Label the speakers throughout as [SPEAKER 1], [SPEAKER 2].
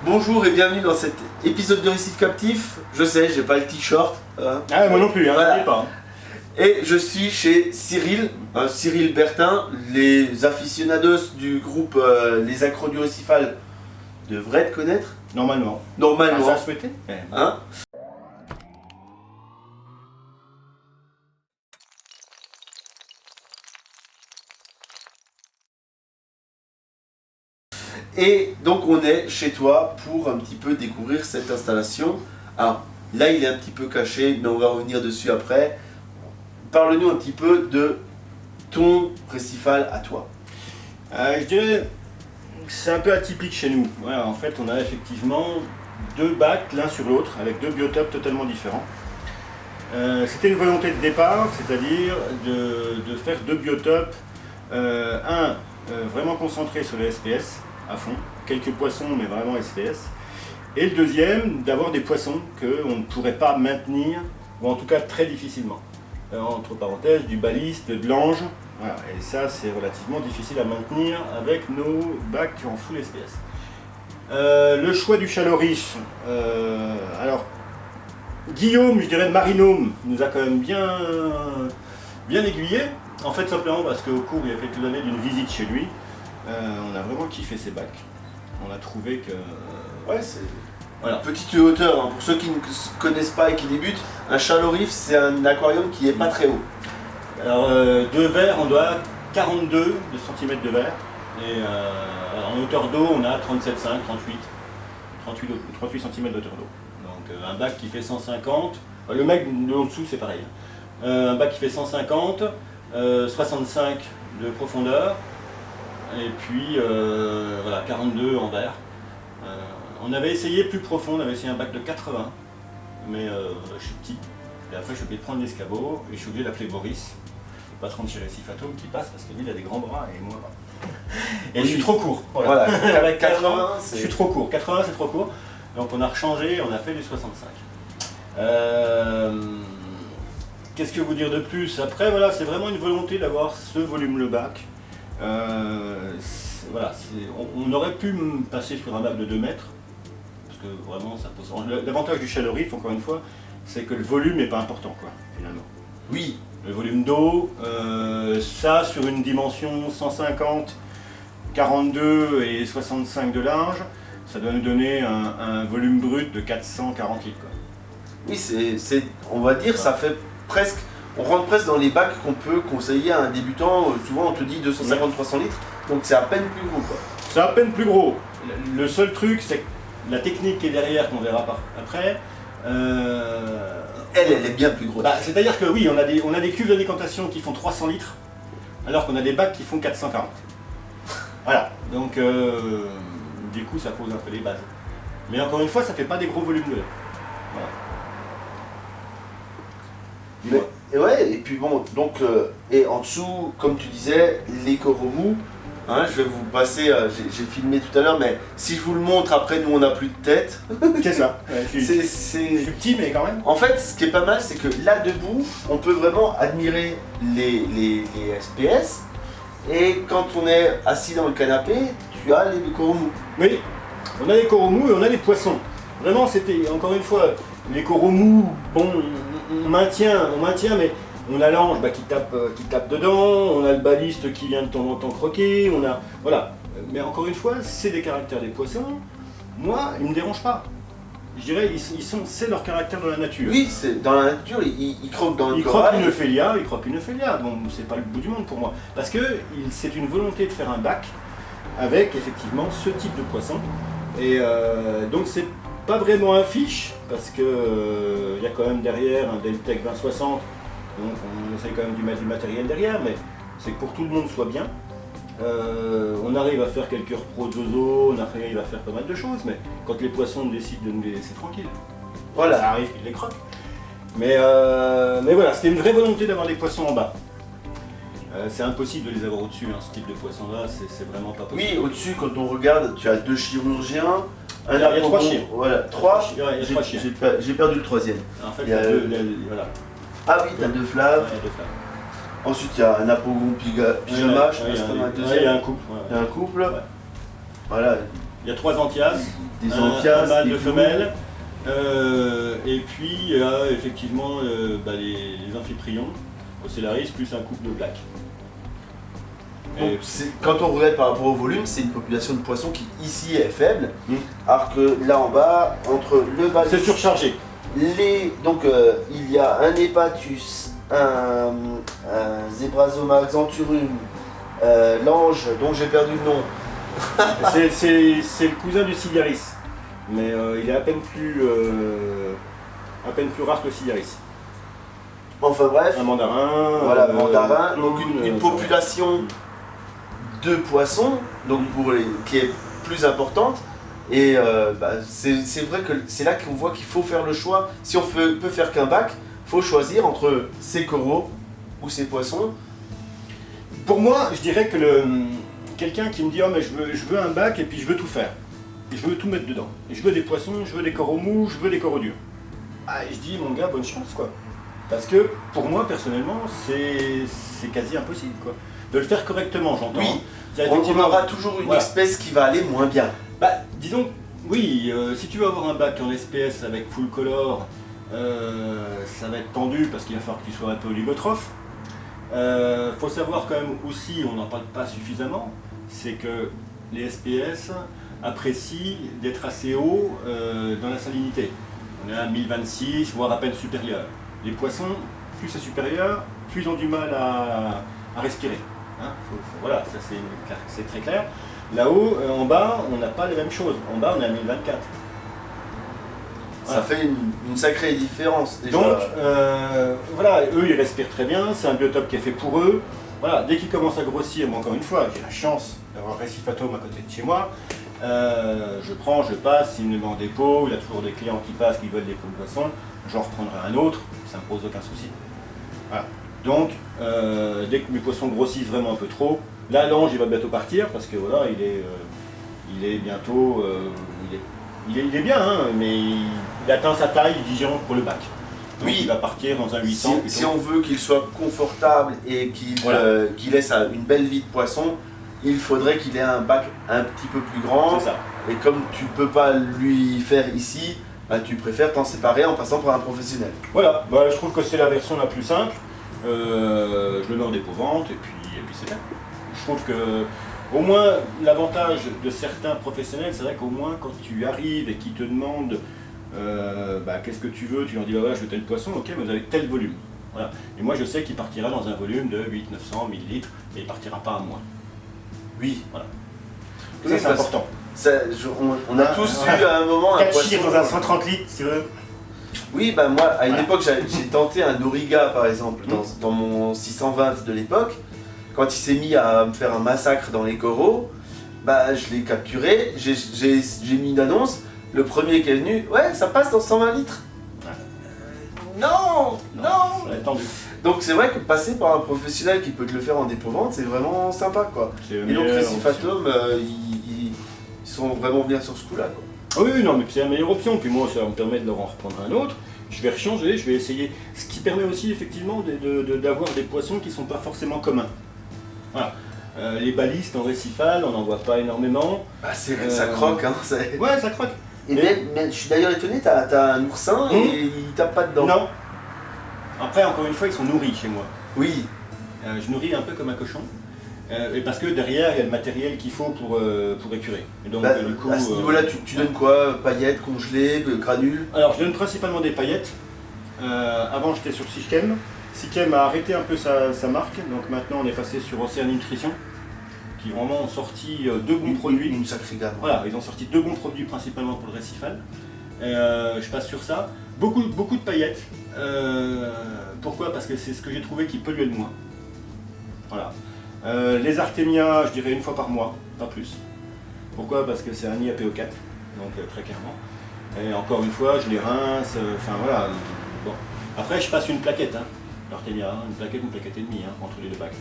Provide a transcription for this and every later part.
[SPEAKER 1] Bonjour et bienvenue dans cet épisode de Récif Captif. Je sais, j'ai pas le t-shirt.
[SPEAKER 2] Ah, moi non plus, hein,
[SPEAKER 1] voilà.
[SPEAKER 2] je l'ai pas.
[SPEAKER 1] Et je suis chez Cyril, Cyril Bertin. Les aficionados du groupe Les Accros du Récifal devraient te connaître.
[SPEAKER 2] Normalement.
[SPEAKER 1] Normalement.
[SPEAKER 2] Ça a souhaité.
[SPEAKER 1] Hein? Et donc on est chez toi pour un petit peu découvrir cette installation. Alors là il est un petit peu caché, mais on va revenir dessus après. Parle-nous un petit peu de ton récifal à toi.
[SPEAKER 2] Je dirais que c'est un peu atypique chez nous. Voilà, en fait, on a effectivement deux bacs l'un sur l'autre avec deux biotopes totalement différents. C'était une volonté de départ, c'est-à-dire de faire deux biotopes. Vraiment concentré sur le SPS à fond, quelques poissons mais vraiment SPS. Et le deuxième, d'avoir des poissons qu'on ne pourrait pas maintenir, ou en tout cas très difficilement. Entre parenthèses, du baliste, de l'ange. Voilà. Et ça, c'est relativement difficile à maintenir avec nos bacs en full SPS. Le choix du chalorif. Alors, Guillaume, je dirais de Marinôme, nous a quand même bien aiguillé. En fait, simplement parce qu'au cours, il y a quelques années d'une visite chez lui, on a vraiment kiffé ces bacs. On a trouvé que...
[SPEAKER 1] Ouais, c'est... Voilà. Petite hauteur, hein. Pour ceux qui ne connaissent pas et qui débutent, un chalorif c'est un aquarium qui n'est pas très haut.
[SPEAKER 2] Alors de verre, on doit 42 cm de verre. Et en hauteur d'eau, on a 37,5, 38 cm d'hauteur d'eau. Donc un bac qui fait 150, le mec de en dessous c'est pareil. Un bac qui fait 150, 65 de profondeur, et puis voilà, 42 en verre. On avait essayé plus profond, on avait essayé un bac de 80, mais je suis petit. Et après, je suis obligé de prendre l'escabeau et je suis obligé d'appeler Boris, le patron de chez Récif Atome, qui passe parce que lui, il a des grands bras et moi pas. Et oui. Je suis trop court.
[SPEAKER 1] Voilà.
[SPEAKER 2] Avec
[SPEAKER 1] 80,
[SPEAKER 2] je suis trop court. 80, c'est trop court. Donc on a rechangé, on a fait du 65. Qu'est-ce que vous dire de plus? Après, voilà, c'est vraiment une volonté d'avoir ce volume le bac. Voilà, on aurait pu passer sur un bac de 2 mètres. Que vraiment ça pose. L'avantage du chalorif, encore une fois, c'est que le volume n'est pas important, quoi, finalement.
[SPEAKER 1] Oui.
[SPEAKER 2] Le volume d'eau, ça sur une dimension 150, 42 et 65 de large, ça doit nous donner un volume brut de 440 litres, quoi.
[SPEAKER 1] Oui, c'est, on va dire, ça fait presque, on rentre presque dans les bacs qu'on peut conseiller à un débutant. Souvent on te dit 250-300 litres, donc c'est à peine plus gros, quoi.
[SPEAKER 2] C'est à peine plus gros. Le seul truc, c'est que la technique qui est derrière, qu'on verra après,
[SPEAKER 1] elle est bien plus grosse.
[SPEAKER 2] C'est-à-dire que oui, on a des cuves de décantation qui font 300 litres, alors qu'on a des bacs qui font 440. Voilà, donc du coup ça pose un peu les bases. Mais encore une fois, ça fait pas des gros volumes de voilà.
[SPEAKER 1] Et puis bon, donc, et en dessous, comme tu disais, les coraux mous. Hein, je vais vous passer, j'ai filmé tout à l'heure, mais si je vous le montre après, nous on n'a plus de tête.
[SPEAKER 2] C'est ça. Ouais, je suis petit, mais quand même.
[SPEAKER 1] En fait, ce qui est pas mal, c'est que là debout, on peut vraiment admirer les SPS. Et quand on est assis dans le canapé, tu as les coraux mous.
[SPEAKER 2] Oui, on a les coraux mous et on a les poissons. Vraiment, c'était, encore une fois, les coraux mous, bon, on maintient, mais... On a l'ange qui tape dedans, on a le baliste qui vient de temps en temps croquer, on a... Voilà. Mais encore une fois, c'est des caractères des poissons. Moi, ils ne me dérangent pas. Je dirais, c'est leur caractère dans la nature.
[SPEAKER 1] Oui, c'est dans la nature, ils croquent dans le
[SPEAKER 2] corail. Ils croquent une Euphélia. Bon, c'est pas le bout du monde pour moi. Parce que c'est une volonté de faire un bac avec, effectivement, ce type de poisson. Et donc, c'est pas vraiment un fiche, parce que y a quand même derrière un Deltec 2060. Donc on essaie quand même de mettre du matériel derrière, mais c'est que pour que tout le monde soit bien. On arrive à faire quelques repros d'ozo, on arrive à faire pas mal de choses, mais quand les poissons décident de nous les laisser tranquilles, voilà, ça arrive qu'ils les croquent. Mais voilà, c'était une vraie volonté d'avoir les poissons en bas. C'est impossible de les avoir au-dessus, hein, ce type de poisson-là, c'est vraiment pas possible.
[SPEAKER 1] Oui, au-dessus, quand on regarde, tu as 2 chirurgiens.
[SPEAKER 2] Il y a 3 chiens.
[SPEAKER 1] Voilà, 3.
[SPEAKER 2] J'ai
[SPEAKER 1] perdu le 3e.
[SPEAKER 2] En fait, il y a 2, voilà.
[SPEAKER 1] Ah oui, t'as 2 flaves.
[SPEAKER 2] Ouais, 2 flaves.
[SPEAKER 1] Ensuite, il y a un apogon pyjama, je sais pas si t'en as un deuxième.
[SPEAKER 2] Il y a un couple.
[SPEAKER 1] Il y a un couple.
[SPEAKER 2] Ouais.
[SPEAKER 1] Voilà.
[SPEAKER 2] Il y a 3 anthias,
[SPEAKER 1] Des
[SPEAKER 2] un
[SPEAKER 1] anthias,
[SPEAKER 2] mâle
[SPEAKER 1] des
[SPEAKER 2] de
[SPEAKER 1] clous.
[SPEAKER 2] femelles, et puis il y a effectivement les amphiprions, Ocellaris, plus un couple de black.
[SPEAKER 1] Donc, quand on regarde par rapport au volume, c'est une population de poissons qui ici est faible, alors que là en bas, entre le bas,
[SPEAKER 2] C'est surchargé.
[SPEAKER 1] donc il y a un hépatus, un Zebrazoma xanthurum, l'ange dont j'ai perdu le nom.
[SPEAKER 2] C'est le cousin du Ciliaris, mais il est à peine plus rare que le Ciliaris.
[SPEAKER 1] Enfin bref,
[SPEAKER 2] Un mandarin.
[SPEAKER 1] voilà, mandarin, donc
[SPEAKER 2] clown,
[SPEAKER 1] une population de poissons, donc qui est plus importante. Et c'est vrai que c'est là qu'on voit qu'il faut faire le choix. Si on peut faire qu'un bac, il faut choisir entre ces coraux ou ces poissons.
[SPEAKER 2] Pour moi, je dirais que quelqu'un qui me dit oh mais je veux un bac et puis je veux tout faire. Et je veux tout mettre dedans. Et je veux des poissons, je veux des coraux mous, je veux des coraux durs. Ah, et je dis mon gars, bonne chance quoi. Parce que pour moi personnellement, c'est quasi impossible quoi. De le faire correctement, j'entends.
[SPEAKER 1] Oui,
[SPEAKER 2] C'est-à-dire,
[SPEAKER 1] on
[SPEAKER 2] effectivement,
[SPEAKER 1] aura toujours une
[SPEAKER 2] voilà.
[SPEAKER 1] espèce qui va aller moins bien.
[SPEAKER 2] Bah, disons, oui, si tu veux avoir un bac en SPS avec full color, ça va être tendu parce qu'il va falloir que tu sois un peu oligotrophe. Faut savoir quand même aussi, on n'en parle pas suffisamment, c'est que les SPS apprécient d'être assez haut dans la salinité. On est à 1026, voire à peine supérieur. Les poissons, plus c'est supérieur, plus ils ont du mal à respirer. Hein, voilà, ça c'est très clair. Là-haut, en bas, on n'a pas les mêmes choses. En bas, on est à 1024.
[SPEAKER 1] Ça fait une sacrée différence déjà.
[SPEAKER 2] Donc, voilà, eux, ils respirent très bien. C'est un biotope qui est fait pour eux. Voilà, dès qu'ils commencent à grossir, moi, encore une fois, j'ai la chance d'avoir Récifatome à côté de chez moi. Je prends, je passe, s'il me met en dépôt, il y a toujours des clients qui passent, qui veulent des poules de poisson, j'en reprendrai un autre, ça ne me pose aucun souci. Voilà. Donc, dès que mes poissons grossissent vraiment un peu trop, là, l'ange, il va bientôt partir, parce que voilà, il est bientôt... il est bien, hein, mais il atteint sa taille exigeante pour le bac. Donc,
[SPEAKER 1] Oui.
[SPEAKER 2] il va partir dans un 800.
[SPEAKER 1] Si on veut qu'il soit confortable et qu'il ait une belle vie de poisson, il faudrait qu'il ait un bac un petit peu plus grand.
[SPEAKER 2] C'est ça.
[SPEAKER 1] Et comme tu peux pas lui faire ici, bah, tu préfères t'en séparer en passant par un professionnel.
[SPEAKER 2] Voilà, bah, je trouve que c'est la version la plus simple. Je le mets en dépôt-vente et puis c'est bien. Je trouve que, au moins, l'avantage de certains professionnels, c'est vrai qu'au moins quand tu arrives et qu'ils te demandent qu'est-ce que tu veux, tu leur dis bah, voilà, je veux tel poisson, ok, mais vous avez tel volume. Voilà. Et moi je sais qu'il partira dans un volume de 8, 900, 1000 litres, et il partira pas à moins.
[SPEAKER 1] Oui.
[SPEAKER 2] Voilà.
[SPEAKER 1] Oui,
[SPEAKER 2] Ça c'est
[SPEAKER 1] parce-
[SPEAKER 2] important.
[SPEAKER 1] On a tous eu à un moment un
[SPEAKER 2] 4
[SPEAKER 1] poisson.
[SPEAKER 2] chiffres dans un 130 litres, si tu veux.
[SPEAKER 1] Oui, bah moi, à une
[SPEAKER 2] Voilà.
[SPEAKER 1] époque, j'ai tenté un Origa, par exemple, dans mon 620 de l'époque. Quand il s'est mis à me faire un massacre dans les coraux, bah je l'ai capturé, j'ai mis une annonce. Le premier qui est venu, ouais, ça passe dans 120 litres.
[SPEAKER 2] Ouais.
[SPEAKER 1] Non, non.
[SPEAKER 2] Ça va être tendu.
[SPEAKER 1] Donc c'est vrai que passer par un professionnel qui peut te le faire en dépôt-vente, c'est vraiment sympa, quoi.
[SPEAKER 2] C'est le
[SPEAKER 1] Et donc
[SPEAKER 2] meilleur
[SPEAKER 1] Récifatome, ils sont vraiment bien sur ce coup-là, quoi.
[SPEAKER 2] Ah oui, non, mais c'est la meilleure option. Puis moi, ça va me permettre de en reprendre un autre. Je vais rechanger, je vais essayer. Ce qui permet aussi, effectivement, d'avoir des poissons qui ne sont pas forcément communs. Voilà. Les balistes en récifal, on n'en voit pas énormément.
[SPEAKER 1] Bah ça croque, hein.
[SPEAKER 2] Ouais, ça croque.
[SPEAKER 1] Et même, je suis d'ailleurs étonné, t'as un oursin et il tape pas dedans.
[SPEAKER 2] Non. Après, encore une fois, ils sont nourris chez moi.
[SPEAKER 1] Oui.
[SPEAKER 2] Je nourris un peu comme un cochon. Et parce que derrière, il y a le matériel qu'il faut pour écurer. Et donc,
[SPEAKER 1] Bah,
[SPEAKER 2] du coup,
[SPEAKER 1] à ce niveau-là, tu donnes quoi? Paillettes, congelées, granules?
[SPEAKER 2] Alors, je donne principalement des paillettes. Avant, j'étais sur Sichem. Sichem a arrêté un peu sa marque, donc maintenant on est passé sur Océan Nutrition, qui vraiment ont sorti deux bons produits.
[SPEAKER 1] Une sacrée gamme.
[SPEAKER 2] Voilà, ils ont sorti deux bons produits principalement pour le récifal. Je passe sur ça. Beaucoup de paillettes. Pourquoi? Parce que c'est ce que j'ai trouvé qui polluait le moins. Voilà. Les artémias, je dirais une fois par mois, pas plus. Pourquoi? Parce que c'est un IAPO4, donc très clairement. Et encore une fois, je les rince, enfin voilà. Bon. Après, je passe une plaquette, hein, l'artémia, une plaquette et demie, hein, entre les deux bacs.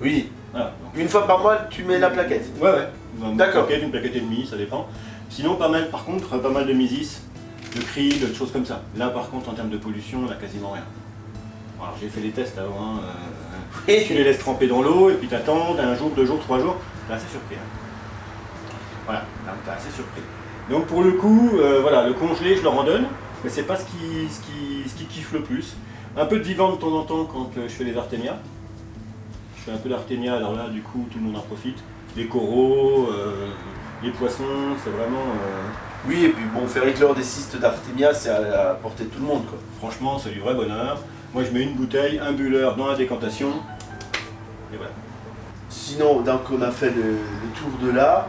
[SPEAKER 1] Oui.
[SPEAKER 2] Voilà, donc,
[SPEAKER 1] Une fois par mois, tu mets la plaquette.
[SPEAKER 2] ouais.
[SPEAKER 1] D'accord.
[SPEAKER 2] Une plaquette et demie, ça dépend. Sinon, pas mal, par contre, pas mal de mésis, de krill, de choses comme ça. Là, par contre, en termes de pollution, on n'a quasiment rien. Alors, j'ai fait des tests avant. Tu les laisses tremper dans l'eau et puis t'attends un jour, 2 jours, 3 jours. Là, c'est surpris. Hein. Voilà, donc t'es assez surpris. Donc pour le coup, voilà, le congelé, je leur en donne, mais c'est pas ce qui kiffe le plus. Un peu de vivant de temps en temps quand je fais les artémias. Je fais un peu d'artémia, alors là, du coup, tout le monde en profite. Les coraux, les poissons, c'est vraiment...
[SPEAKER 1] Oui, et puis bon, faire éclore des cystes d'artémia, c'est à la portée de tout le monde, quoi.
[SPEAKER 2] Franchement, c'est du vrai bonheur. Moi, je mets une bouteille, un bulleur dans la décantation, et voilà.
[SPEAKER 1] Sinon, donc on a fait le tour de là,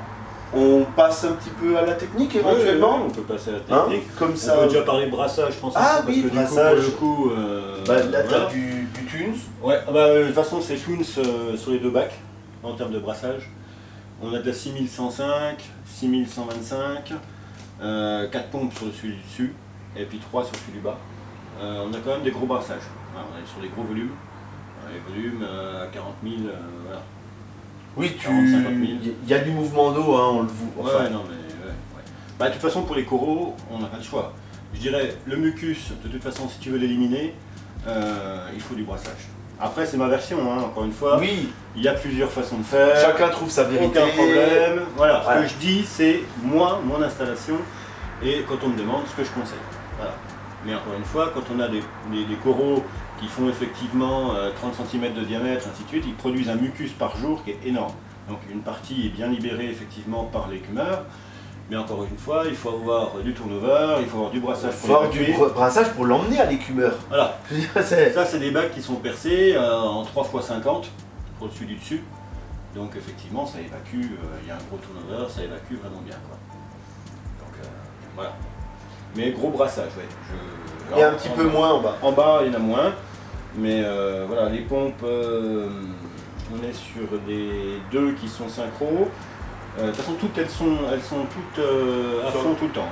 [SPEAKER 1] on passe un petit peu à la technique éventuellement.
[SPEAKER 2] Ouais, on peut passer à la technique.
[SPEAKER 1] Comme ça.
[SPEAKER 2] On peut déjà parler de brassage, je pense.
[SPEAKER 1] Ah
[SPEAKER 2] parce
[SPEAKER 1] oui,
[SPEAKER 2] que
[SPEAKER 1] brassage.
[SPEAKER 2] Du coup, pour le coup,
[SPEAKER 1] Là,
[SPEAKER 2] voilà.
[SPEAKER 1] t'as du Thunes.
[SPEAKER 2] Ouais, de toute façon, c'est Thunes sur les deux bacs, en termes de brassage. On a de la 6105, 6125, 4 pompes sur celui du dessus, et puis 3 sur celui du bas. On a quand même des gros brassages. Voilà, on est sur des gros volumes. Les volumes à 40 000, voilà.
[SPEAKER 1] Oui,
[SPEAKER 2] 40, 50 000.
[SPEAKER 1] il y a du mouvement d'eau, hein, on le voit. Enfin,
[SPEAKER 2] Ouais, non, mais ouais. Bah, de toute façon, pour les coraux, on n'a pas le choix. Je dirais, le mucus, de toute façon, si tu veux l'éliminer, il faut du brassage. Après, c'est ma version, hein, encore une fois.
[SPEAKER 1] oui,
[SPEAKER 2] Il y a plusieurs façons de faire.
[SPEAKER 1] chacun trouve sa vérité.
[SPEAKER 2] Aucun problème. Voilà,
[SPEAKER 1] Voilà.
[SPEAKER 2] ce que je dis, c'est moi, mon installation, et quand on me demande ce que je conseille. Voilà. Mais encore une fois, quand on a des coraux qui font effectivement 30 cm de diamètre, ainsi de suite, ils produisent un mucus par jour qui est énorme. Donc une partie est bien libérée effectivement par l'écumeur, mais encore une fois, il faut avoir du turnover, il faut avoir du brassage
[SPEAKER 1] Il faut avoir
[SPEAKER 2] pour
[SPEAKER 1] du
[SPEAKER 2] l'évacuer.
[SPEAKER 1] brassage pour l'emmener à l'écumeur.
[SPEAKER 2] Voilà,
[SPEAKER 1] Je veux dire, c'est-
[SPEAKER 2] ça c'est des bacs qui sont percés en 3x50 pour le dessus du dessus. Donc effectivement, ça évacue, il y a un gros turnover, ça évacue vraiment bien, quoi. Donc voilà. Mais gros brassage, ouais.
[SPEAKER 1] Il y a un petit peu moins en bas.
[SPEAKER 2] En bas, il y en a moins. Mais voilà, les pompes, on est sur des deux qui sont synchro. De toute façon, toutes elles sont toutes à fond tout le temps.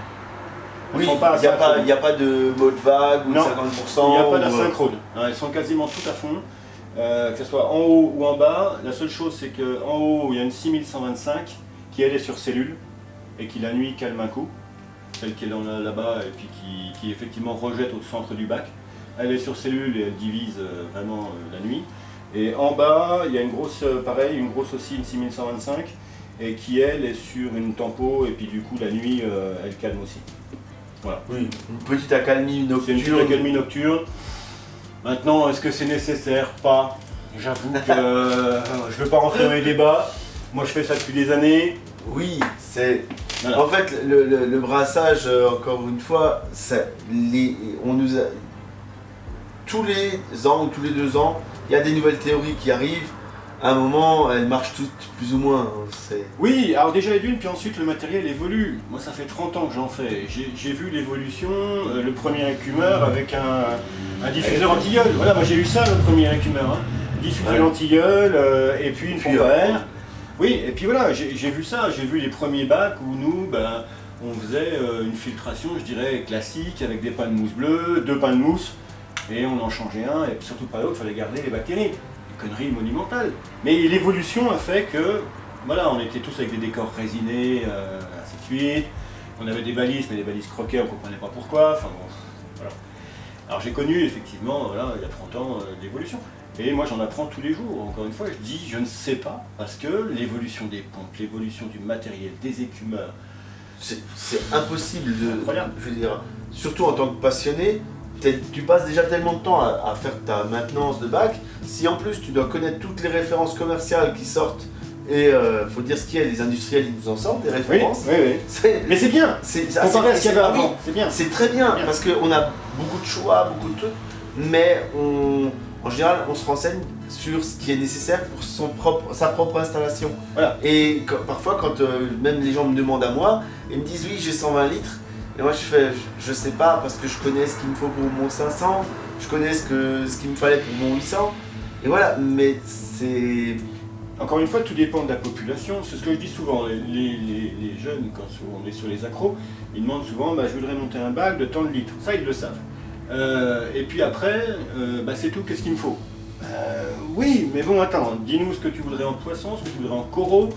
[SPEAKER 2] Elles
[SPEAKER 1] Oui,
[SPEAKER 2] sont pas
[SPEAKER 1] il n'y a,
[SPEAKER 2] asynchrone.
[SPEAKER 1] pas de mode vague ou de
[SPEAKER 2] Non,
[SPEAKER 1] 50%.
[SPEAKER 2] Il n'y a pas
[SPEAKER 1] ou-
[SPEAKER 2] d'asynchrone. Hein, elles sont quasiment toutes à fond. Que ce soit en haut ou en bas. La seule chose, c'est qu'en haut, il y a une 6125 qui elle est sur cellule et qui la nuit calme un coup. Celle qui est là-bas et puis qui effectivement rejette au centre du bac. Elle est sur cellule et elle divise vraiment la nuit. Et en bas, il y a une grosse, pareil, une grosse aussi, une 6125, et qui elle est sur une tempo, et puis du coup la nuit, elle calme aussi. Voilà.
[SPEAKER 1] Oui, une petite accalmie
[SPEAKER 2] C'est une petite
[SPEAKER 1] nocturne.
[SPEAKER 2] accalmie nocturne. Maintenant, est-ce que c'est nécessaire? Pas. J'avoue que je ne veux pas rentrer dans les débats. Moi, je fais ça depuis des années.
[SPEAKER 1] Oui, c'est.
[SPEAKER 2] Voilà.
[SPEAKER 1] En fait, le brassage, encore une fois, on nous a. Tous les ans ou tous les 2 ans, il y a des nouvelles théories qui arrivent. À un moment, elles marchent toutes plus ou moins. Hein, c'est-
[SPEAKER 2] Oui, alors déjà les dunes, puis ensuite le matériel évolue. Moi, ça fait 30 ans que j'en fais. J'ai vu l'évolution, le premier écumeur avec un diffuseur anti-gueule. Voilà, moi j'ai eu ça, le premier écumeur. Hein. Diffuseur
[SPEAKER 1] Ouais.
[SPEAKER 2] anti-gueule, et puis une
[SPEAKER 1] Puis,
[SPEAKER 2] pompe à air. Oui, et puis voilà, j'ai vu ça. J'ai vu les premiers bacs où nous, ben, on faisait une filtration, je dirais, classique, avec des pains de mousse bleue, 2 pains de mousse, et on en changeait un, et surtout pas l'autre, il fallait garder les bactéries. Des conneries monumentales. Mais l'évolution a fait que, voilà, on était tous avec des décors résinés, ainsi de suite. On avait des balises, mais des balises croquées, on ne comprenait pas pourquoi. Enfin bon, voilà. Alors j'ai connu effectivement, voilà, il y a 30 ans, l'évolution. Et moi j'en apprends tous les jours. Encore une fois, je dis je ne sais pas, parce que l'évolution des pompes, l'évolution du matériel, des écumeurs.
[SPEAKER 1] c'est impossible de.
[SPEAKER 2] Incroyable.
[SPEAKER 1] Je veux dire, surtout en tant que passionné, tu passes déjà tellement de temps à faire ta maintenance de bac. Si en plus tu dois connaître toutes les références commerciales qui sortent, et faut dire ce qu'il y a, les industriels ils nous en sortent des
[SPEAKER 2] Oui,
[SPEAKER 1] références.
[SPEAKER 2] oui.
[SPEAKER 1] C'est-
[SPEAKER 2] Mais c'est bien. Comparé à ce qu'il y avait
[SPEAKER 1] ah oui,
[SPEAKER 2] avant, c'est bien.
[SPEAKER 1] c'est très bien
[SPEAKER 2] Bien.
[SPEAKER 1] parce qu'on a beaucoup de choix, beaucoup de trucs, mais en général on se renseigne sur ce qui est nécessaire pour sa propre installation.
[SPEAKER 2] Voilà.
[SPEAKER 1] Et parfois quand même les gens me demandent à moi, ils me disent oui j'ai 120 litres, et moi je fais je sais pas parce que je connais ce qu'il me faut pour mon 500, je connais ce qu'il me fallait pour mon 800, et voilà, mais c'est...
[SPEAKER 2] Encore une fois, tout dépend de la population. C'est ce que je dis souvent. Les jeunes, quand on est sur les accros, ils demandent souvent bah, je voudrais monter un bac de tant de litres. Ça, ils le savent. Et puis après, bah, c'est tout, qu'est-ce qu'il me faut? Oui, mais bon, attends, dis-nous ce que tu voudrais en poisson, ce que tu voudrais en coraux,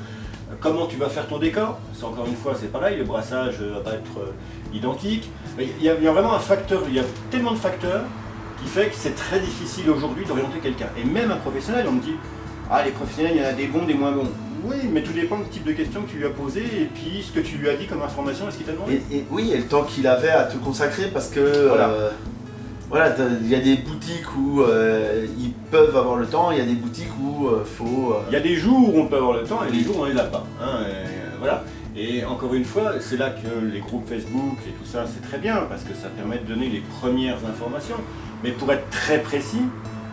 [SPEAKER 2] comment tu vas faire ton décor. C'est encore une fois, c'est pareil, le brassage va pas être identique. Mais il y a vraiment un facteur, il y a tellement de facteurs qui fait que c'est très difficile aujourd'hui d'orienter quelqu'un. Et même un professionnel, on me dit ah, les professionnels, il y en a des bons, des moins bons. Oui, mais tout dépend du type de question que tu lui as posé et puis ce que tu lui as dit comme information, est-ce qu'il t'a demandé?
[SPEAKER 1] Oui, et le temps qu'il avait à te consacrer, parce que
[SPEAKER 2] Voilà.
[SPEAKER 1] voilà, il y a des boutiques où ils peuvent avoir le temps, il y a des boutiques où faut.
[SPEAKER 2] Il y a des jours où on peut avoir le temps et des jours où on les a pas. Hein, et, voilà. Et encore une fois, c'est là que les groupes Facebook et tout ça, c'est très bien parce que ça permet de donner les premières informations. Mais pour être très précis,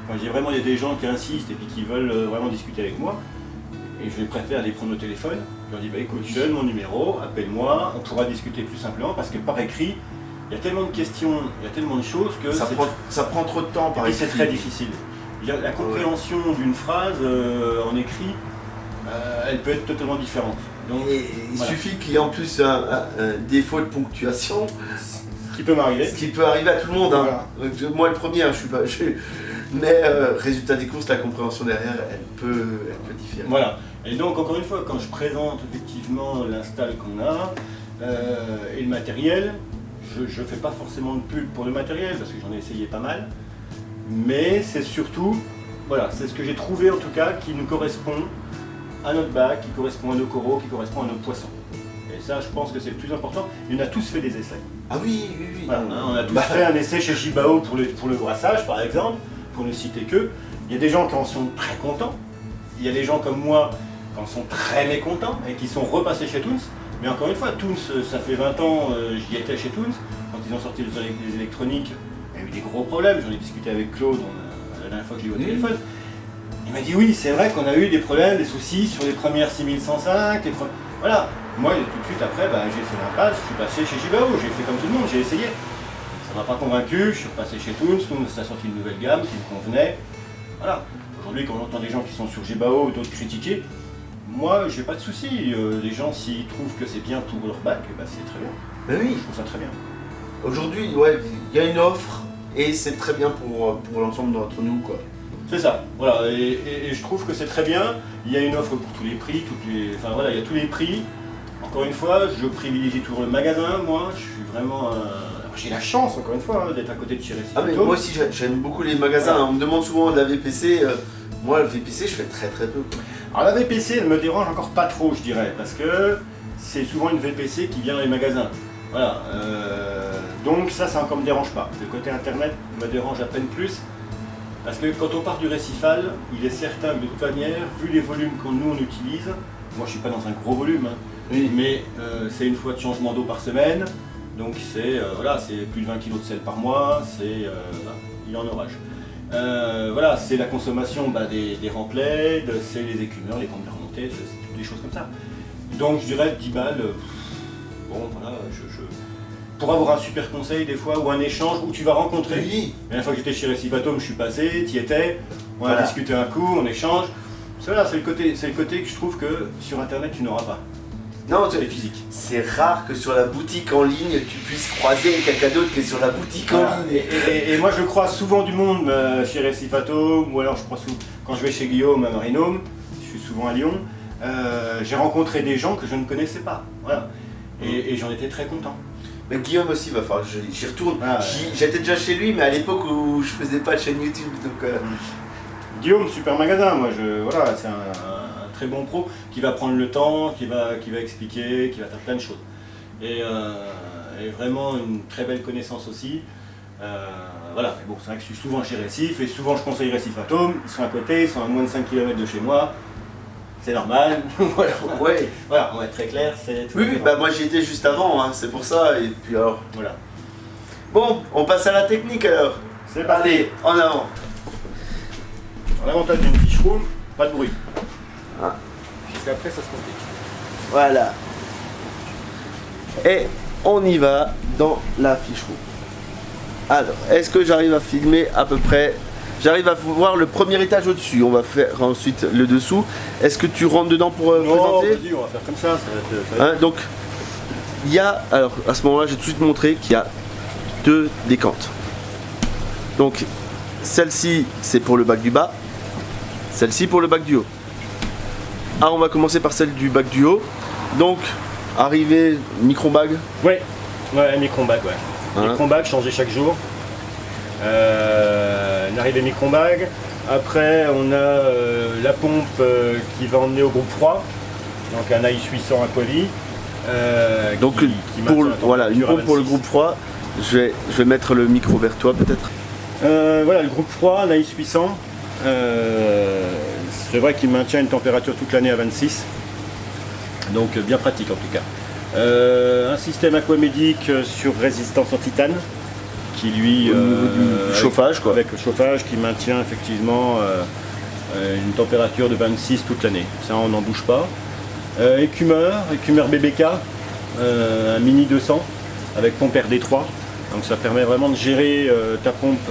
[SPEAKER 2] quand j'ai vraiment il y a des gens qui insistent et puis qui veulent vraiment discuter avec moi, et je préfère les prendre au téléphone. Je leur dis bah écoute, je te donne mon numéro, appelle-moi, on pourra discuter plus simplement parce que par écrit, il y a tellement de questions, il y a tellement de choses que
[SPEAKER 1] ça prend trop de temps par
[SPEAKER 2] et
[SPEAKER 1] écrit.
[SPEAKER 2] c'est très difficile. La compréhension d'une phrase en écrit, elle peut être totalement différente. Donc,
[SPEAKER 1] Et il
[SPEAKER 2] voilà.
[SPEAKER 1] suffit qu'il y ait en plus un défaut de ponctuation,
[SPEAKER 2] Ce qui peut m'arriver.
[SPEAKER 1] ce qui peut arriver à tout le monde. Hein.
[SPEAKER 2] Voilà.
[SPEAKER 1] Moi le premier, hein, je suis pas. Mais résultat des courses, la compréhension derrière, elle peut différer.
[SPEAKER 2] Voilà. Et donc encore une fois, quand je présente effectivement l'install qu'on a et le matériel, je ne fais pas forcément de pub pour le matériel parce que j'en ai essayé pas mal. Mais c'est surtout, voilà, c'est ce que j'ai trouvé en tout cas qui nous correspond à notre bac, qui correspond à nos coraux, qui correspond à nos poissons. Et ça, je pense que c'est le plus important. Et on a tous fait des essais.
[SPEAKER 1] Ah oui.
[SPEAKER 2] Voilà, hein, on a tous fait un essai chez Jibao pour le brassage, par exemple, pour ne citer que. Il y a des gens qui en sont très contents. Il y a des gens comme moi qui en sont très mécontents et qui sont repassés chez Toons. Mais encore une fois, Toons, ça fait 20 ans, j'y étais chez Toons. Quand ils ont sorti les électroniques, il y a eu des gros problèmes. J'en ai discuté avec Claude la dernière fois que je l'ai eu au téléphone. Il m'a dit oui, c'est vrai qu'on a eu des problèmes, des soucis sur les premières 6105. Voilà. Moi, tout de suite après, j'ai fait l'impasse, je suis passé chez Jibao, j'ai fait comme tout le monde, j'ai essayé. Ça m'a pas convaincu, je suis repassé chez Toons, Toons a sorti une nouvelle gamme qui me convenait. Voilà. Aujourd'hui, quand j'entends des gens qui sont sur Jibao, d'autres critiquer, moi, j'ai pas de soucis. Les gens, s'ils trouvent que c'est bien pour leur bac, c'est très bien.
[SPEAKER 1] Ben oui.
[SPEAKER 2] Je trouve ça très bien.
[SPEAKER 1] Aujourd'hui, ouais, il y a une offre et c'est très bien pour l'ensemble d'entre nous, quoi.
[SPEAKER 2] C'est ça, voilà, et je trouve que c'est très bien. Il y a une offre pour tous les prix, enfin voilà, il y a tous les prix. Encore une fois, je privilégie toujours le magasin, moi, je suis vraiment... Alors, j'ai la chance, encore une fois, d'être à côté de chez Récit.
[SPEAKER 1] Ah mais moi aussi j'aime beaucoup les magasins,
[SPEAKER 2] Voilà.
[SPEAKER 1] On me demande souvent de la VPC, moi la VPC je fais très peu, quoi.
[SPEAKER 2] Alors la VPC, elle me dérange encore pas trop, je dirais, parce que c'est souvent une VPC qui vient dans les magasins. Voilà, donc ça encore me dérange pas. Le côté internet me dérange à peine plus. Parce que quand on part du récifal, il est certain que de toute manière, vu les volumes que nous on utilise, moi je suis pas dans un gros volume, hein,
[SPEAKER 1] Oui.
[SPEAKER 2] mais c'est une fois de changement d'eau par semaine, donc c'est voilà, c'est plus de 20 kg de sel par mois, c'est il est en orage. Voilà, c'est la consommation des remplets, c'est les écumeurs, les pompes de remontée, c'est toutes des choses comme ça. Donc je dirais 10 balles, bon voilà, pour avoir un super conseil des fois, ou un échange où tu vas rencontrer.
[SPEAKER 1] Oui.
[SPEAKER 2] La dernière fois que j'étais chez Récivatome, je suis passé, t'y étais, on a
[SPEAKER 1] Voilà.
[SPEAKER 2] discuté un coup, on échange. Voilà, c'est le côté que je trouve que sur internet tu n'auras pas.
[SPEAKER 1] Non,
[SPEAKER 2] C'est physique.
[SPEAKER 1] c'est rare que sur la boutique en ligne tu puisses croiser quelqu'un d'autre qui est sur la boutique
[SPEAKER 2] Voilà.
[SPEAKER 1] en ligne.
[SPEAKER 2] Et moi je croise souvent du monde chez Récifatome, ou alors je crois souvent, quand je vais chez Guillaume à Marinôme, je suis souvent à Lyon, j'ai rencontré des gens que je ne connaissais pas. Voilà. Et j'en étais très content.
[SPEAKER 1] Mais Guillaume aussi, va falloir que j'y retourne.
[SPEAKER 2] Ah, ouais.
[SPEAKER 1] J'étais déjà chez lui, mais à l'époque où je faisais pas de chaîne YouTube, donc...
[SPEAKER 2] Guillaume, super magasin, moi voilà, c'est un très bon pro qui va prendre le temps, qui va expliquer, qui va faire plein de choses. Et vraiment une très belle connaissance aussi. Voilà, mais bon, c'est vrai que je suis souvent chez Récif et souvent je conseille Récifatome, ils sont à côté, ils sont à moins de 5 km de chez moi. C'est normal, voilà.
[SPEAKER 1] Ouais.
[SPEAKER 2] Voilà, on va être très clair, c'est tout.
[SPEAKER 1] Oui, bah moi j'y étais juste avant, hein, c'est pour ça, et puis alors...
[SPEAKER 2] Voilà.
[SPEAKER 1] Bon, on passe à la technique alors.
[SPEAKER 2] C'est parti.
[SPEAKER 1] Allez, en avant.
[SPEAKER 2] L'avantage d'une fiche room, pas de bruit.
[SPEAKER 1] Ah.
[SPEAKER 2] Puisqu'après ça se complique.
[SPEAKER 1] Voilà. Et on y va dans la fiche roue. Alors, est-ce que j'arrive à filmer à peu près? J'arrive à voir le premier étage au-dessus, on va faire ensuite le dessous. Est-ce que tu rentres dedans pour
[SPEAKER 2] Non,
[SPEAKER 1] présenter?
[SPEAKER 2] vas-y, on va faire comme ça va être...
[SPEAKER 1] Hein, donc, il y a, alors à ce moment-là, j'ai tout de suite montré qu'il y a deux décantes. Donc, celle-ci, c'est pour le bac du bas, celle-ci pour le bac du haut. Alors, on va commencer par celle du bac du haut. Donc, arrivée micro-bag.
[SPEAKER 2] Ouais, micro-bag, ouais.
[SPEAKER 1] Voilà.
[SPEAKER 2] Micro-bag changé chaque jour. Une arrivée micro-bag. Après, on a la pompe qui va emmener au groupe froid, donc un AX 800 Aquavie.
[SPEAKER 1] Donc voilà, une pompe pour le groupe froid. Je vais mettre le micro vers toi peut-être.
[SPEAKER 2] Voilà, le groupe froid, un AX 800. C'est vrai qu'il maintient une température toute l'année à 26. Donc bien pratique en tout cas. Un système aquamédic sur résistance en titane qui lui
[SPEAKER 1] Au niveau du chauffage quoi.
[SPEAKER 2] Avec le chauffage qui maintient effectivement une température de 26 toute l'année. Ça on n'en bouge pas. Écumeur BBK, un mini 200 avec pompe RD3. Donc ça permet vraiment de gérer ta pompe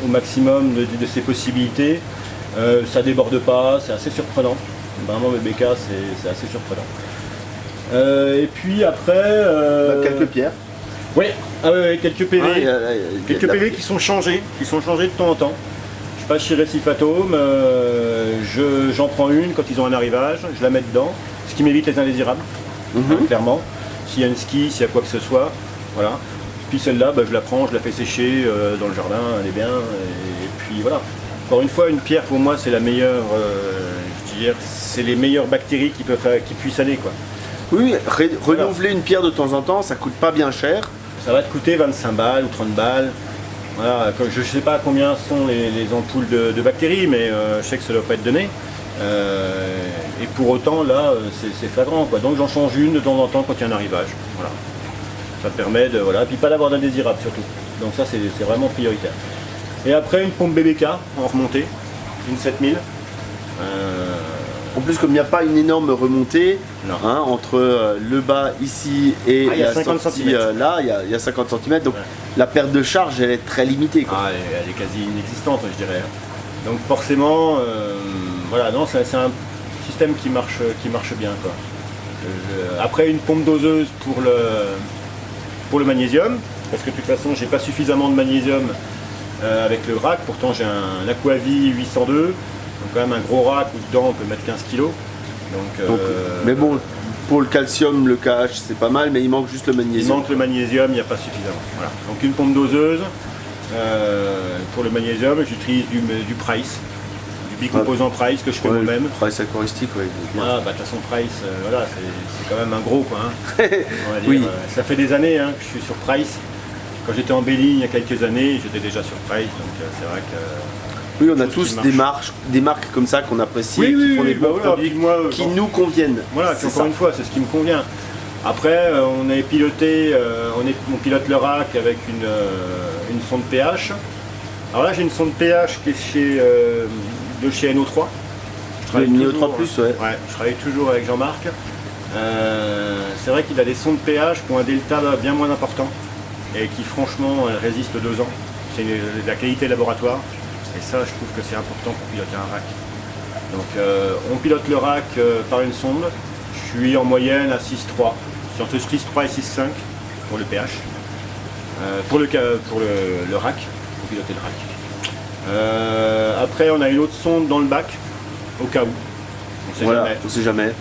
[SPEAKER 2] au maximum de ses possibilités. Ça déborde pas, c'est assez surprenant. Vraiment BBK c'est assez surprenant. Et puis après...
[SPEAKER 1] quelques pierres.
[SPEAKER 2] Oui, quelques PV. Quelques PV qui sont changés de temps en temps. Je passe chez Récifatome, j'en prends une quand ils ont un arrivage, je la mets dedans, ce qui m'évite les indésirables, clairement. S'il y a une ski, s'il y a quoi que ce soit, voilà. Puis celle-là, je la prends, je la fais sécher dans le jardin, elle est bien, et puis voilà. Encore une fois, une pierre pour moi c'est la meilleure, je veux dire, c'est les meilleures bactéries qui puissent aller quoi.
[SPEAKER 1] Oui, renouveler une pierre de temps en temps, ça coûte pas bien cher.
[SPEAKER 2] Ça va te coûter 25 balles ou 30 balles. Voilà, je ne sais pas combien sont les ampoules de bactéries, mais je sais que ça ne doit pas être donné. Et pour autant, là, c'est flagrant, quoi. Donc j'en change une de temps en temps quand il y a un arrivage. Voilà. Ça permet de... Voilà. Puis pas d'avoir d'indésirables surtout. Donc ça, c'est vraiment prioritaire. Et après, une pompe BBK en remontée, une 7000.
[SPEAKER 1] En plus, comme il n'y a pas une énorme remontée entre le bas ici et la sortie là, il y a 50 cm. Donc la perte de charge, elle est très limitée, quoi.
[SPEAKER 2] Elle est quasi inexistante, je dirais. Donc forcément, voilà, non, c'est un système qui marche bien, quoi. Après, une pompe doseuse pour le magnésium, parce que de toute façon, j'ai pas suffisamment de magnésium avec le rack. Pourtant, j'ai un Aquavie 802. Donc quand même un gros rack où dedans on peut mettre 15 kg.
[SPEAKER 1] Mais bon, pour le calcium, le KH c'est pas mal, mais il manque juste le magnésium.
[SPEAKER 2] Il manque le magnésium, il n'y a pas suffisamment. Voilà. Donc une pompe doseuse. Pour le magnésium, j'utilise du Price, du bicomposant Price que je fais moi-même.
[SPEAKER 1] Price aquaristique, oui.
[SPEAKER 2] De toute façon Price, voilà, c'est quand même un gros quoi. Hein. On va dire,
[SPEAKER 1] oui.
[SPEAKER 2] Ça fait des années que je suis sur Price. Quand j'étais en Belligne il y a quelques années, j'étais déjà sur Price, donc c'est vrai que...
[SPEAKER 1] Oui, on a tous des marques comme ça qu'on apprécie, qui font des bons produits qui nous conviennent.
[SPEAKER 2] Voilà, encore une fois, c'est ce qui me convient. Après, on pilote le rack avec une sonde pH. Alors là, j'ai une sonde pH qui est de chez NO3.
[SPEAKER 1] Une NO3+, ouais.
[SPEAKER 2] Je travaille toujours avec Jean-Marc. C'est vrai qu'il a des sondes pH qui ont un delta bien moins important et qui franchement résistent 2 ans. C'est de la qualité laboratoire. Et ça, je trouve que c'est important pour piloter un rack. Donc on pilote le rack par une sonde. Je suis en moyenne à 6,3. C'est entre 6,3 et 6,5 pour le pH. Pour le rack, pour piloter le rack. Après, on a une autre sonde dans le bac, au cas où.
[SPEAKER 1] On sait jamais.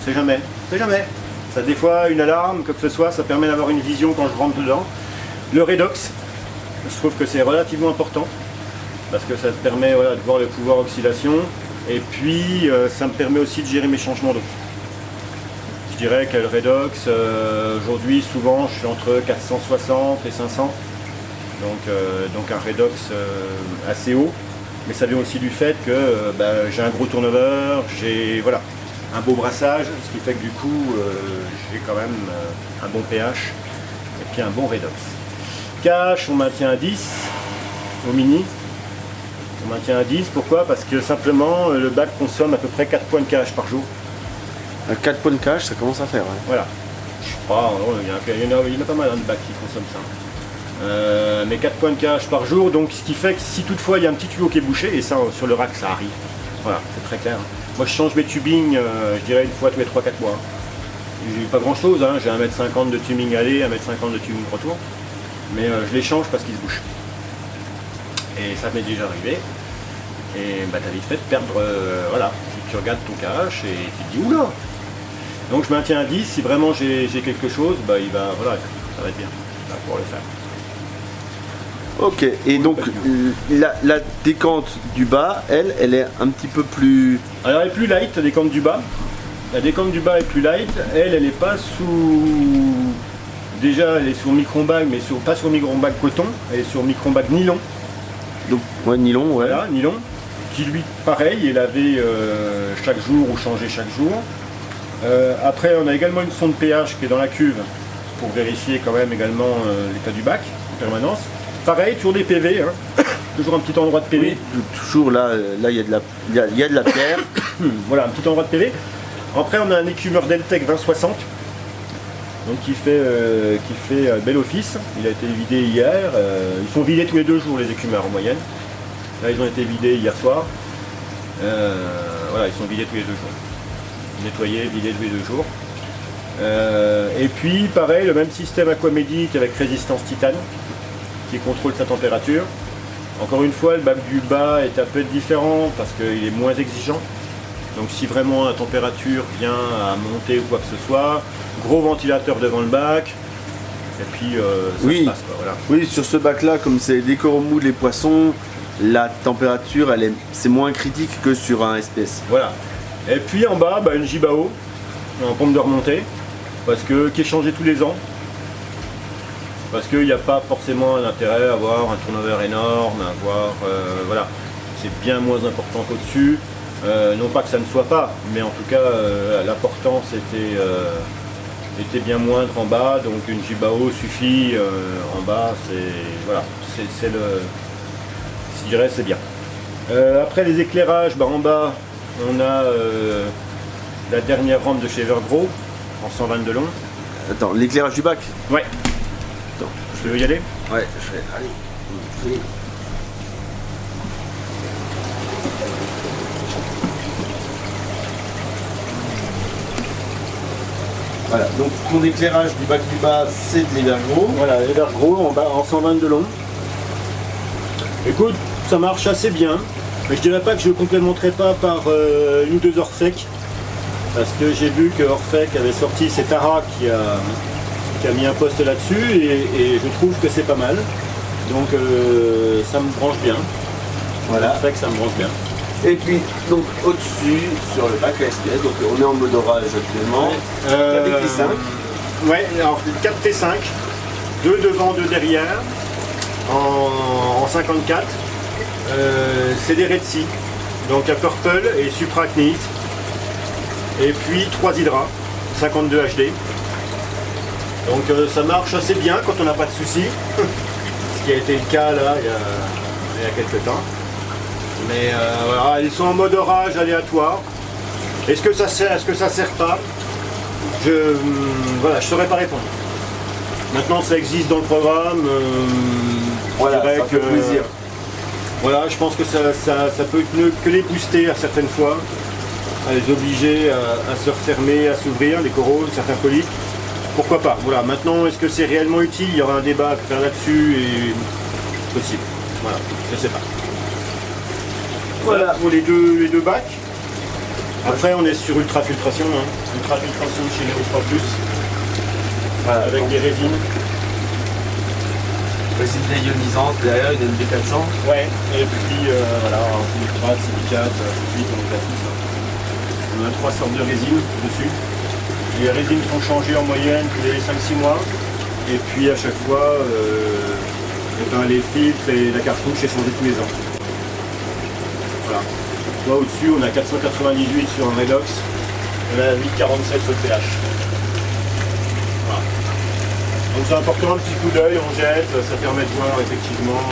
[SPEAKER 2] Ça, des fois, une alarme, quoi que ce soit, ça permet d'avoir une vision quand je rentre dedans. Le redox, je trouve que c'est relativement important. Parce que ça te permet de voir le pouvoir oxydation et puis ça me permet aussi de gérer mes changements d'eau. Je dirais que le redox, aujourd'hui souvent je suis entre 460 et 500, donc un redox assez haut, mais ça vient aussi du fait que j'ai un gros turnover, j'ai un beau brassage, ce qui fait que du coup j'ai quand même un bon pH et puis un bon redox. Cache, on maintient à 10 au mini. On maintient à 10, pourquoi? Parce que simplement le bac consomme à peu près 4 points de KH par jour.
[SPEAKER 1] 4 points de KH, ça commence à faire. Ouais.
[SPEAKER 2] Voilà. Je sais pas, il y en a pas mal de bacs qui consomment ça. Mais 4 points de KH par jour, donc ce qui fait que si toutefois il y a un petit tuyau qui est bouché, et ça sur le rack ça arrive. Voilà, c'est très clair. Moi je change mes tubings, je dirais une fois tous les 3-4 mois. J'ai pas grand chose, j'ai 1,50 m de tubing aller, 1,50 m de tubing retour. Mais je les change parce qu'ils se bouchent. Et ça m'est déjà arrivé. Et t'as vite fait de perdre, si tu regardes ton KH et tu te dis oula. Donc je maintiens à 10, si vraiment j'ai quelque chose, ça va être bien, on va pouvoir le faire.
[SPEAKER 1] Ok, et donc la décante du bas, elle est un petit peu plus...
[SPEAKER 2] Alors elle est plus light, la décante du bas. La décante du bas est plus light. Elle est pas sous... Déjà, elle est sur micron-bag, mais pas sur micron-bag coton. Elle est sur micron-bag nylon.
[SPEAKER 1] Donc, ouais, nylon, ouais.
[SPEAKER 2] Voilà, nylon. Qui lui, pareil, est lavé chaque jour ou changé chaque jour. Après, on a également une sonde pH qui est dans la cuve pour vérifier quand même également l'état du bac en permanence. Pareil, toujours des PV, hein. Toujours un petit endroit de PV.
[SPEAKER 1] Oui, toujours là, il y a de la pierre.
[SPEAKER 2] Voilà, un petit endroit de PV. Après, on a un écumeur Deltec 2060, donc qui fait bel office. Il a été vidé hier. Ils sont vidés tous les 2 jours, les écumeurs en moyenne. Là, ils ont été vidés hier soir. Voilà, ils sont vidés tous les 2 jours. Nettoyés, vidés tous les 2 jours. Et puis, pareil, le même système aquamédic avec résistance titane qui contrôle sa température. Encore une fois, le bac du bas est un peu différent parce qu'il est moins exigeant. Donc si vraiment la température vient à monter ou quoi que ce soit, gros ventilateur devant le bac, et puis ça se passe quoi, voilà.
[SPEAKER 1] Oui, sur ce bac là, comme c'est des coraux mous, les poissons, la température c'est moins critique que sur un SPS.
[SPEAKER 2] Voilà. Et puis en bas, une Jibao en pompe de remontée, qui est changée tous les ans. Parce qu'il n'y a pas forcément un intérêt à avoir un turnover énorme, voilà. C'est bien moins important qu'au-dessus. Non pas que ça ne soit pas, mais en tout cas l'importance était bien moindre en bas, donc une Jibao suffit en bas, je dirais c'est bien. Après les éclairages, en bas on a la dernière rampe de chez Evergrow en 122 long.
[SPEAKER 1] Attends, l'éclairage du bac?
[SPEAKER 2] Ouais.
[SPEAKER 1] Attends,
[SPEAKER 2] tu veux y aller?
[SPEAKER 1] Ouais, je vais aller. Voilà, donc mon éclairage du bac du bas, c'est de l'Evergrow.
[SPEAKER 2] Voilà, Evergrow en bas en 122 long. Écoute, ça marche assez bien, mais je dirais pas que je ne complémenterai pas par une ou 2 Orfec, parce que j'ai vu que Orfec avait sorti, c'est Tara qui a mis un poste là-dessus, et je trouve que c'est pas mal. Donc ça me branche bien. Voilà, Orfec, ça me branche bien.
[SPEAKER 1] Et puis, donc au-dessus, sur le bac SPS, donc on est en mode orage actuellement. Avec T5.
[SPEAKER 2] Ouais, alors 4 T5, 2 devant, 2 derrière, en 54. C'est des Red Sea, donc un Purple et Supracnite. Et puis 3 Hydra, 52 HD. Donc ça marche assez bien quand on n'a pas de soucis. Ce qui a été le cas là, il y a quelques temps. Mais voilà, ils sont en mode orage aléatoire. Est-ce que ça sert, est-ce que ça sert pas? Voilà, je ne saurais pas répondre. Maintenant, ça existe dans le programme.
[SPEAKER 1] Voilà, ça fait plaisir.
[SPEAKER 2] Voilà, je pense que ça peut que les booster à certaines fois, à les obliger à se refermer, à s'ouvrir, les coraux, certains polypes. Pourquoi pas? Voilà, maintenant, est-ce que c'est réellement utile? Il y aura un débat à faire là-dessus et possible. Voilà, je ne sais pas. Voilà pour les deux bacs. Après on est sur ultrafiltration, ultrafiltration chez Nero 3 Plus. Voilà, avec des résines.
[SPEAKER 1] Résine ionisante, derrière une MD400.
[SPEAKER 2] Ouais, et puis voilà, nitrate, silicate, tout de suite on a tout ça. On a 3 sortes de résines dessus. Les résines sont changées en moyenne tous les 5-6 mois. Et puis à chaque fois, les filtres et la cartouche est changée tous les ans. Voilà. Là au-dessus on a 498 sur un Redox, on a 847 sur le pH. Voilà. Donc c'est important, un petit coup d'œil, on jette, ça permet de voir effectivement.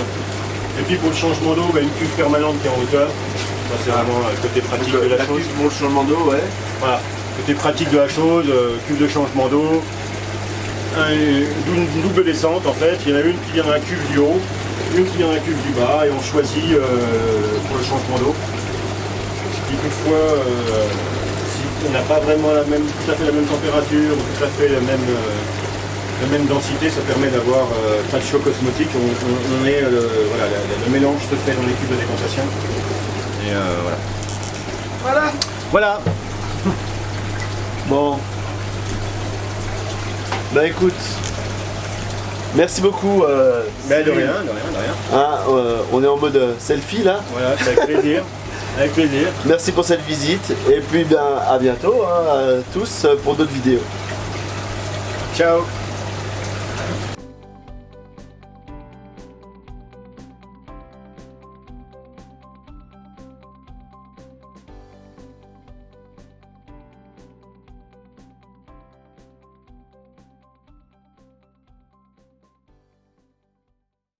[SPEAKER 2] Et puis pour le changement d'eau, une cuve permanente qui est en hauteur. Ça c'est vraiment le côté pratique de la chose.
[SPEAKER 1] Pour le changement d'eau, ouais.
[SPEAKER 2] Voilà, côté pratique de la chose, cuve de changement d'eau. Une double descente en fait, il y en a une qui vient dans la cuve du haut, une qui vient dans la cuve du bas, et on choisit pour le changement d'eau. Ce qui toutefois, si on n'a pas vraiment tout à fait la même température, tout à fait la même densité, ça permet d'avoir pas de choc osmotique. Le mélange se fait dans les cubes de décantation. Et voilà. Voilà.
[SPEAKER 1] Bon. Bah écoute, Merci beaucoup.
[SPEAKER 2] Mais de
[SPEAKER 1] Cyril.
[SPEAKER 2] rien, de rien, de rien.
[SPEAKER 1] Hein, on est en mode selfie là.
[SPEAKER 2] Voilà, c'est avec plaisir. Avec plaisir.
[SPEAKER 1] Merci pour cette visite et puis ben, à bientôt hein, à tous pour d'autres vidéos.
[SPEAKER 2] Ciao.